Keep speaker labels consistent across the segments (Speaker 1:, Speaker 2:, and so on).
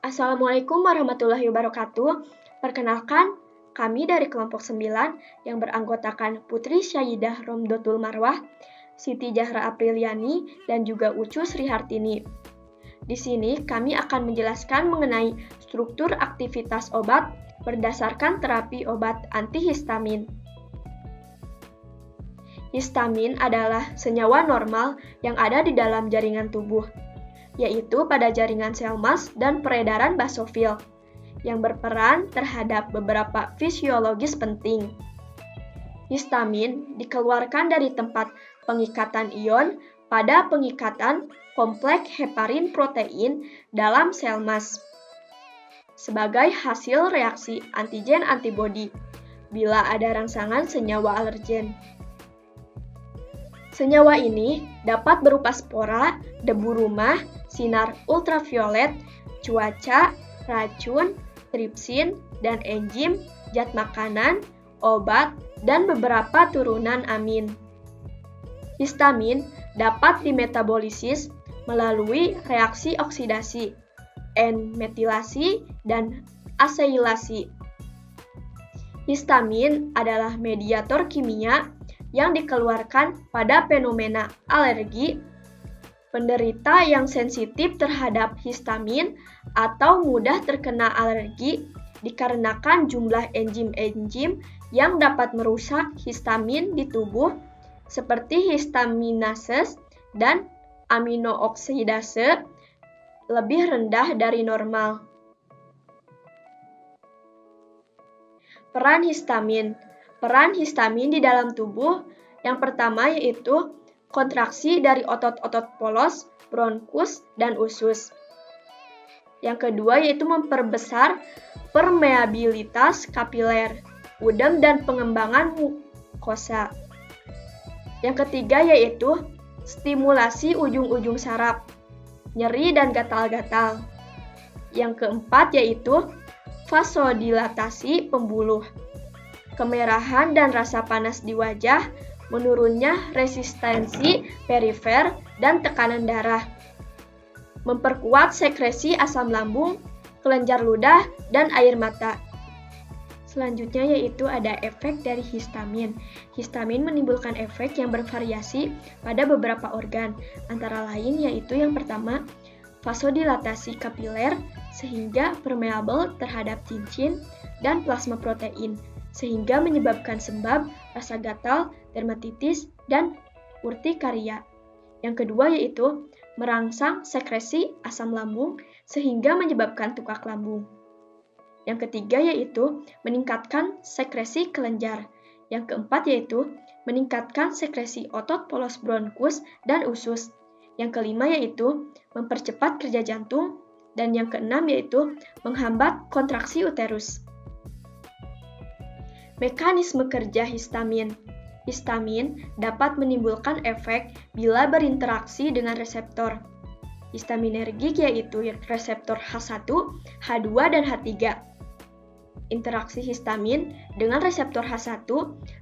Speaker 1: Assalamualaikum warahmatullahi wabarakatuh. Perkenalkan, kami dari kelompok 9 yang beranggotakan Putri Syahidah Romdotul Marwah, Siti Zahra Apriliani, dan juga Ucu Sri Hartini. Di sini kami akan menjelaskan mengenai struktur aktivitas obat berdasarkan terapi obat antihistamin. Histamin adalah senyawa normal yang ada di dalam jaringan tubuh, yaitu pada jaringan sel mas dan peredaran basofil, yang berperan terhadap beberapa fisiologis penting. Histamin dikeluarkan dari tempat pengikatan ion pada pengikatan kompleks heparin protein dalam sel mas, sebagai hasil reaksi antigen-antibodi bila ada rangsangan senyawa alergen. Senyawa ini dapat berupa spora, debu rumah, sinar ultraviolet, cuaca, racun, tripsin, dan enzim, zat makanan, obat, dan beberapa turunan amin. Histamin dapat dimetabolisis melalui reaksi oksidasi, N-metilasi, dan aseilasi. Histamin adalah mediator kimia yang dikeluarkan pada fenomena alergi. Penderita yang sensitif terhadap histamin atau mudah terkena alergi dikarenakan jumlah enzim-enzim yang dapat merusak histamin di tubuh seperti histaminases dan aminooksidase lebih rendah dari normal. Peran histamin di dalam tubuh yang pertama yaitu kontraksi dari otot-otot polos, bronkus, dan usus. Yang kedua yaitu memperbesar permeabilitas kapiler, udem, dan pengembangan mukosa. Yang ketiga yaitu stimulasi ujung-ujung saraf, nyeri dan gatal-gatal. Yang keempat yaitu vasodilatasi pembuluh, kemerahan dan rasa panas di wajah, menurunnya resistensi perifer dan tekanan darah, memperkuat sekresi asam lambung, kelenjar ludah, dan air mata. Selanjutnya yaitu ada efek dari histamin. Histamin menimbulkan efek yang bervariasi pada beberapa organ, antara lain yaitu yang pertama, vasodilatasi kapiler sehingga permeabel terhadap cincin dan plasma protein, sehingga menyebabkan sembab, rasa gatal, dermatitis, dan urtikaria. Yang kedua yaitu merangsang sekresi asam lambung sehingga menyebabkan tukak lambung. Yang ketiga yaitu meningkatkan sekresi kelenjar. Yang keempat yaitu meningkatkan sekresi otot polos bronkus dan usus. Yang kelima yaitu mempercepat kerja jantung. Dan yang keenam yaitu menghambat kontraksi uterus. Mekanisme kerja histamin. Histamin dapat menimbulkan efek bila berinteraksi dengan reseptor histaminergik yaitu reseptor H1, H2, dan H3. Interaksi histamin dengan reseptor H1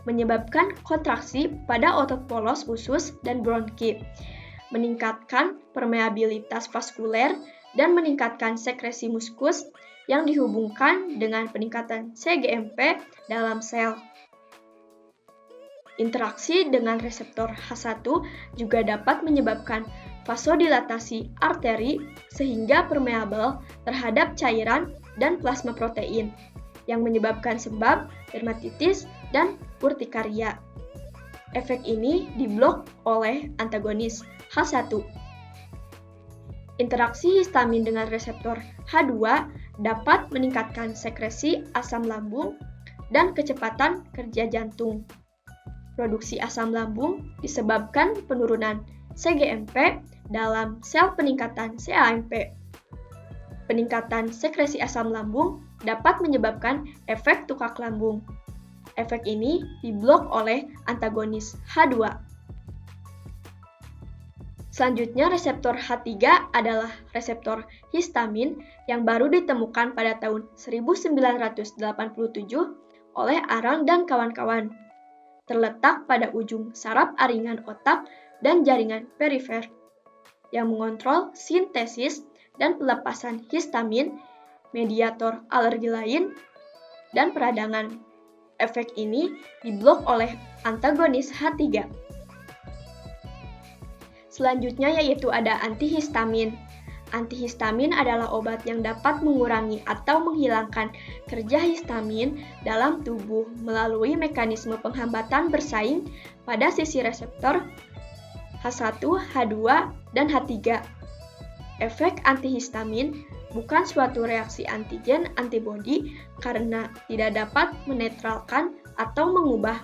Speaker 1: menyebabkan kontraksi pada otot polos usus dan bronki, meningkatkan permeabilitas vaskuler, dan meningkatkan sekresi muskus yang dihubungkan dengan peningkatan CGMP dalam sel. Interaksi dengan reseptor H1 juga dapat menyebabkan vasodilatasi arteri sehingga permeabel terhadap cairan dan plasma protein yang menyebabkan sembab, dermatitis, dan urtikaria. Efek ini diblok oleh antagonis H1. Interaksi histamin dengan reseptor H2 dapat meningkatkan sekresi asam lambung dan kecepatan kerja jantung. Produksi asam lambung disebabkan penurunan CGMP dalam sel peningkatan CAMP. Peningkatan sekresi asam lambung dapat menyebabkan efek tukak lambung. Efek ini diblok oleh antagonis H2. Selanjutnya, reseptor H3 adalah reseptor histamin yang baru ditemukan pada tahun 1987 oleh Arang dan kawan-kawan. Terletak pada ujung saraf aringan otak dan jaringan perifer, yang mengontrol sintesis dan pelepasan histamin mediator alergi lain, dan peradangan. Efek ini diblok oleh antagonis H3. Selanjutnya yaitu ada antihistamin. Antihistamin adalah obat yang dapat mengurangi atau menghilangkan kerja histamin dalam tubuh melalui mekanisme penghambatan bersaing pada sisi reseptor H1, H2, dan H3. Efek antihistamin bukan suatu reaksi antigen antibodi karena tidak dapat menetralkan atau mengubah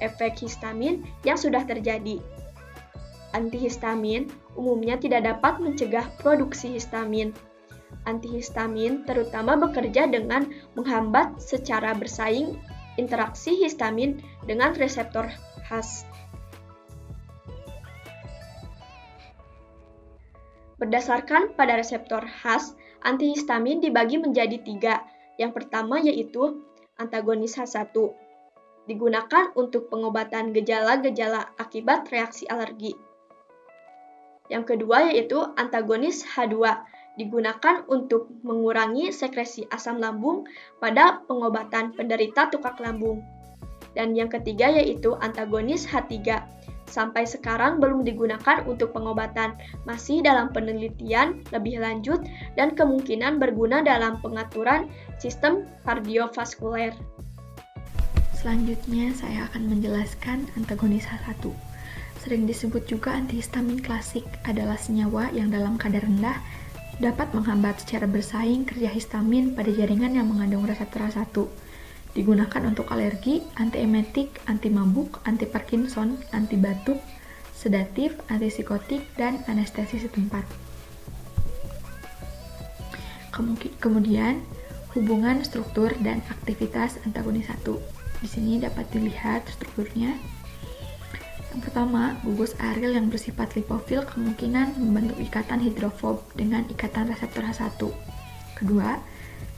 Speaker 1: efek histamin yang sudah terjadi. Antihistamin umumnya tidak dapat mencegah produksi histamin. Antihistamin terutama bekerja dengan menghambat secara bersaing interaksi histamin dengan reseptor khas. Berdasarkan pada reseptor khas, antihistamin dibagi menjadi 3. Yang pertama yaitu antagonis H1. Digunakan untuk pengobatan gejala-gejala akibat reaksi alergi. Yang kedua yaitu antagonis H2, digunakan untuk mengurangi sekresi asam lambung pada pengobatan penderita tukak lambung. Dan yang ketiga yaitu antagonis H3, sampai sekarang belum digunakan untuk pengobatan, masih dalam penelitian lebih lanjut dan kemungkinan berguna dalam pengaturan sistem kardiovaskuler.
Speaker 2: Selanjutnya saya akan menjelaskan antagonis H1. Sering disebut juga antihistamin klasik, adalah senyawa yang dalam kadar rendah dapat menghambat secara bersaing kerja histamin pada jaringan yang mengandung reseptor H1. Digunakan untuk alergi, antiemetik, anti-mabuk, anti-Parkinson, anti-batuk, sedatif, antipsikotik, dan anestesi setempat. Kemudian, hubungan struktur dan aktivitas antagonis 1. Di sini dapat dilihat strukturnya. Yang pertama, gugus aril yang bersifat lipofil kemungkinan membentuk ikatan hidrofob dengan ikatan reseptor H1. Kedua,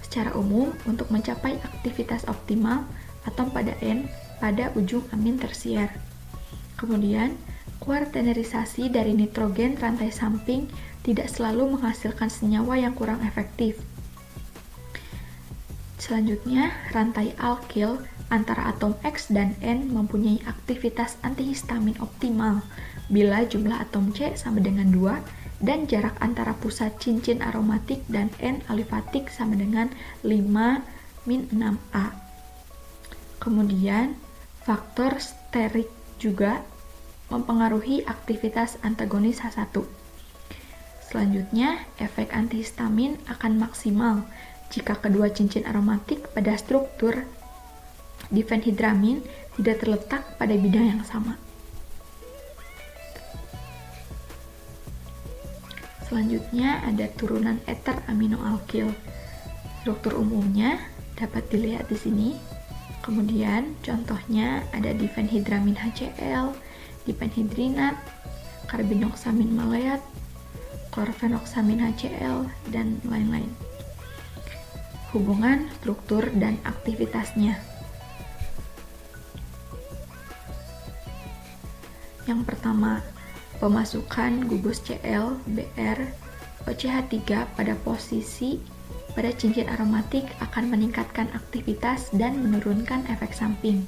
Speaker 2: secara umum untuk mencapai aktivitas optimal, atom pada N pada ujung amin tersier. Kemudian, kuartenerisasi dari nitrogen rantai samping tidak selalu menghasilkan senyawa yang kurang efektif. Selanjutnya, rantai alkil antara atom X dan N mempunyai aktivitas antihistamin optimal bila jumlah atom C sama dengan 2 dan jarak antara pusat cincin aromatik dan N-alifatik sama dengan 5-6A. Kemudian, faktor sterik juga mempengaruhi aktivitas antagonis H1. Selanjutnya, efek antihistamin akan maksimal jika kedua cincin aromatik pada struktur difenhidramin tidak terletak pada bidang yang sama. Selanjutnya ada turunan eter aminoalkil. Struktur umumnya dapat dilihat di sini. Kemudian contohnya ada difenhidramin HCl, difenhidrinat, karbinoksamin maleat, klorfenoksamin HCl, dan lain-lain. Hubungan struktur dan aktivitasnya. Yang pertama, pemasukan gugus Cl, Br, OCH3 pada cincin aromatik akan meningkatkan aktivitas dan menurunkan efek samping.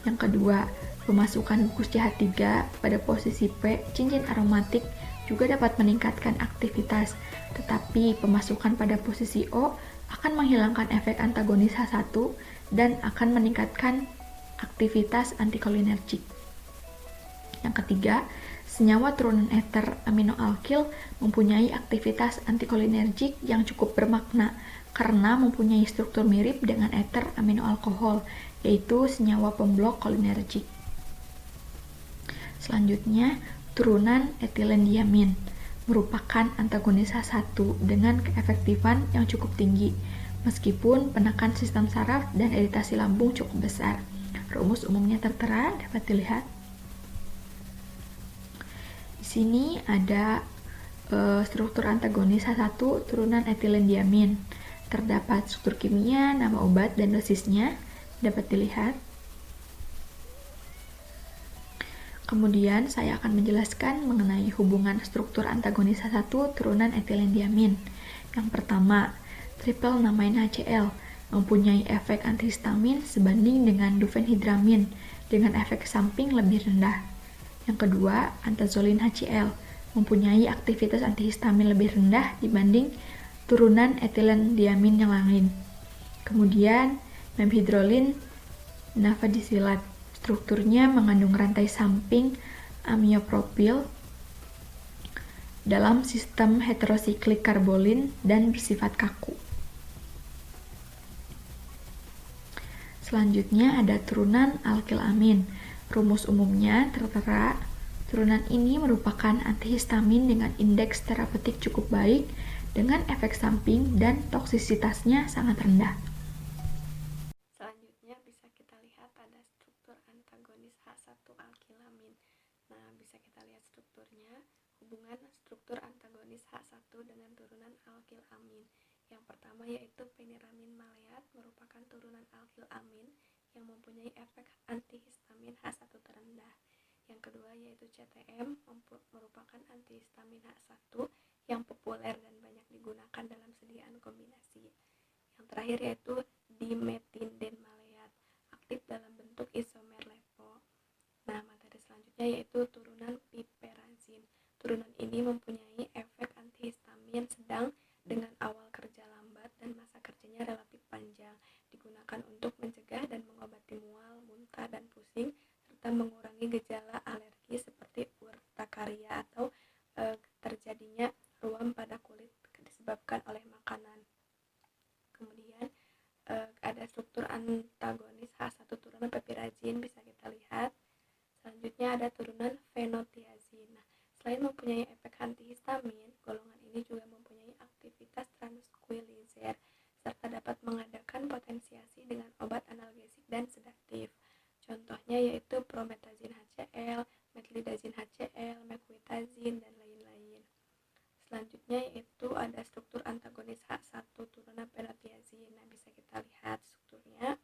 Speaker 2: Yang kedua, pemasukan gugus CH3 pada posisi P, cincin aromatik juga dapat meningkatkan aktivitas, tetapi pemasukan pada posisi O akan menghilangkan efek antagonis H1 dan akan meningkatkan aktivitas antikolinergik. Yang ketiga, senyawa turunan eter aminoalkil mempunyai aktivitas antikolinergik yang cukup bermakna karena mempunyai struktur mirip dengan eter aminoalkohol, yaitu senyawa pemblok kolinergik. Selanjutnya, turunan etilendiamin merupakan antagonis H1 dengan keefektifan yang cukup tinggi, meskipun penekan sistem saraf dan iritasi lambung cukup besar. Rumus umumnya tertera, dapat dilihat. Di sini ada struktur antagonis H1 turunan etilendiamin. Terdapat struktur kimia, nama obat, dan dosisnya, dapat dilihat. Kemudian saya akan menjelaskan mengenai hubungan struktur antagonis H1 turunan etilendiamin. Yang pertama, triphenylnamine HCl mempunyai efek antihistamin sebanding dengan difenhidramin dengan efek samping lebih rendah. Yang kedua, antazolin HCl mempunyai aktivitas antihistamin lebih rendah dibanding turunan etilendiamin yang lain. Kemudian, methylhydrolin nafadisilat. Strukturnya mengandung rantai samping amiopropil dalam sistem heterosiklik karbolin dan bersifat kaku. Selanjutnya ada turunan alkilamin. Rumus umumnya tertera. Turunan ini merupakan antihistamin dengan indeks terapeutik cukup baik dengan efek samping dan toksisitasnya sangat rendah.
Speaker 3: Selanjutnya bisa kita lihat ada struktur antagonis H1-alkilamin. Nah, bisa kita lihat strukturnya, hubungan struktur antagonis H1 dengan turunan alkilamin. Yang pertama yaitu peniramin maleat merupakan turunan alkilamin yang mempunyai efek antihistamin H1 terendah. Yang kedua yaitu CTM merupakan antihistamin H1 yang populer dan banyak digunakan dalam sediaan kombinasi. Yang terakhir yaitu dimethinden maleat, aktif dalam bentuk isomer LEPO. Nah, materi selanjutnya yaitu turunan piperazin. Turunan ini mempunyai efek antihistamin sedang dengan awal kerja lambat dan masa kerjanya relatif panjang. Digunakan untuk mencegah dan mengobati mual, muntah, dan pusing, serta mengurangi gejala alergi seperti urtikaria atau terjadinya ruam pada kulit disebabkan oleh makanan. Kemudian ada struktur antagonis H1 turunan piperazin bisa kita lihat. Selanjutnya ada turunan fenotiazin. Nah, selain mempunyai efek antihistamin, golongan ini juga mempunyai aktivitas tranquilizer serta dapat mengadakan potensiasi dengan obat analgesik dan sedatif. Contohnya yaitu promethazine HCl, metlidazine HCl, mequitazine, dan lain-lain. Selanjutnya yaitu ada struktur antagonis H1 turunan fenotiazin. Nah, bisa kita lihat strukturnya.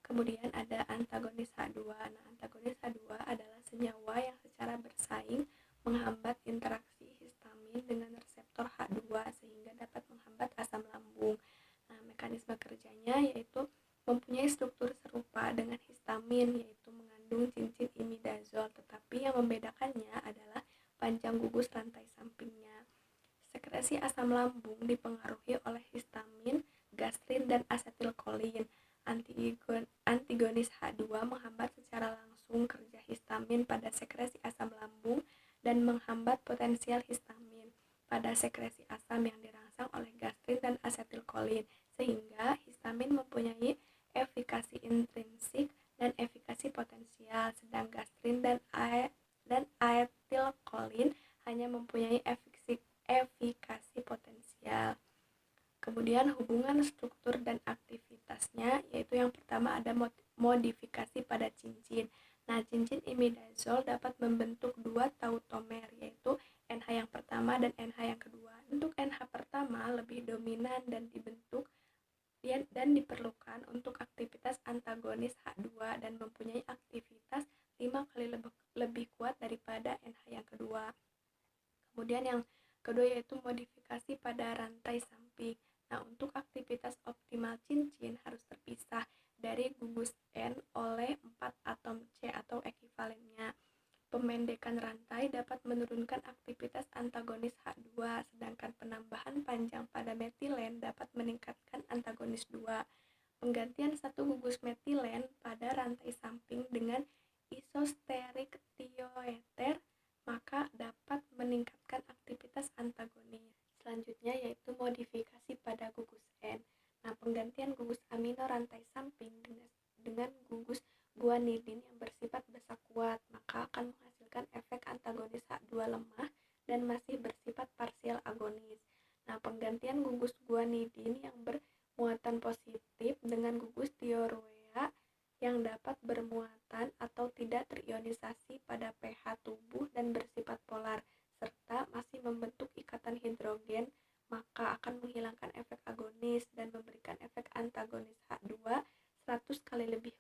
Speaker 3: Kemudian ada antagonis H2. Nah, antagonis H2 adalah senyawa yang secara bersaing menghambat interaksi histamin dengan reseptor H2 sehingga dapat menghambat asam lambung. Nah, mekanisme kerjanya yaitu mempunyai struktur serupa dengan histamin, yaitu mengandung cincin imidazol, tetapi yang membedakannya adalah panjang gugus rantai sampingnya. Sekresi asam lambung dipengaruhi oleh histamin, gastrin, dan asetilkolin. Antagonis H2 menghambat secara langsung kerja histamin pada sekresi asam lambung dan menghambat potensial histamin pada sekresi asam yang dirangsang oleh gastrin dan asetilkolin, sehingga histamin mempunyai efikasi intrinsik dan efikasi potensial, sedang gastrin dan asetilkolin hanya mempunyai efikasi potensial. Kemudian hubungan struktur dan aktivitasnya, yaitu yang pertama ada modifikasi pada cincin. Nah, cincin imidazol dapat membentuk dua tautomer, yaitu NH yang pertama dan NH yang kedua. Bentuk NH pertama lebih dominan dan diperlukan untuk aktivitas antagonis H2 dan mempunyai aktivitas 5 kali lebih kuat daripada NH yang kedua. Kemudian yang kedua yaitu modifikasi pada rantai samping. Nah, untuk aktivitas optimal cincin harus terpisah dari gugus N oleh 4 atom C atau ekivalennya. Pemendekan rantai dapat menurunkan aktivitas antagonis H2, sedangkan penambahan panjang pada metilen dapat meningkatkan antagonis 2. Penggantian satu gugus metilen pada rantai samping dengan isosterik tioether maka dapat meningkatkan aktivitas antagonis. Selanjutnya yaitu modifikasi pada gugus N. Nah, penggantian gugus amino rantai samping dengan gugus guanidin yang bersifat basa kuat maka akan menghasilkan efek antagonis H2 lemah dan masih bersifat parsial agonis. Nah, penggantian gugus guanidin yang bermuatan positif dengan gugus tioroea yang dapat bermuatan atau tidak terionisasi pada pH tubuh dan bersifat polar serta masih membentuk ikatan hidrogen maka akan menghilangkan efek agonis dan memberikan efek antagonis H2 100 kali lebih